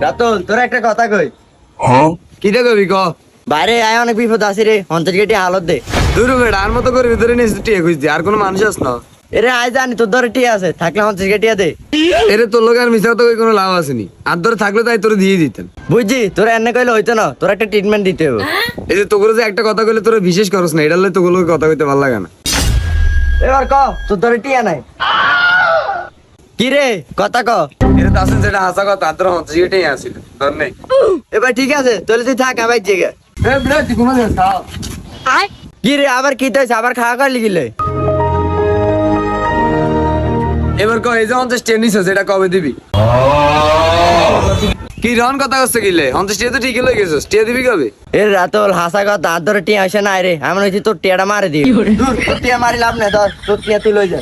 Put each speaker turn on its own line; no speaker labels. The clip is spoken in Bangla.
রাতুল তোর একটা কথা কই।
কি দেখবি ক?
বাইরে আয় অনেক বিপদ আছে রে, 50 হালত দে।
দূর বেড়া আর মতো করে ভিতরে নিয়ে টিয়া খুঁজছি, আর কোনো মানুষ আস না।
এরে আয় জানি তোর ধরে টিয়া আছে, থাকলে 50 দে।
এরে তোর লোক আর মিশা তো কোনো লাভ আসেনি, আর ধরে থাকলে তাই তোর দিয়ে দিতেন।
বুঝছি তোর এনে কইলে হইতো না, তোর একটা ট্রিটমেন্ট দিতে হবে।
এই যে তোগুলো যে একটা কথা কইলে তোরা বিশেষ করস না, এটা তোগুলোকে কথা কইতে ভালো লাগে না।
এবার ক তোর ধরে টিয়া নাই কি রে, কথা ক।
এটা তো আসেন যেটা হাসা কথা, আর তোর 50 আসিল ধর নেই।
এবার ঠিক আছে তাহলে তুই থাক, আবার জেগে। কি রে আবার কি তাইছে, আবার খাওয়া করলি গিলে?
এবার ক এই যে 50 নিছ যেটা কবে দিবি? কি রন কথা করছে গিলে? 50 তো ঠিকই লই গেছিস, টিয়া দিবি কবে?
এর রাতুল হাসা কথা, আর ধরে টিয়া আসে নাই রে, এমন হয়েছে তোর টিয়াটা মারে দিই। তোর টিয়া মারি লাভ নাই, ধর তোর টিয়া তুই লই যা।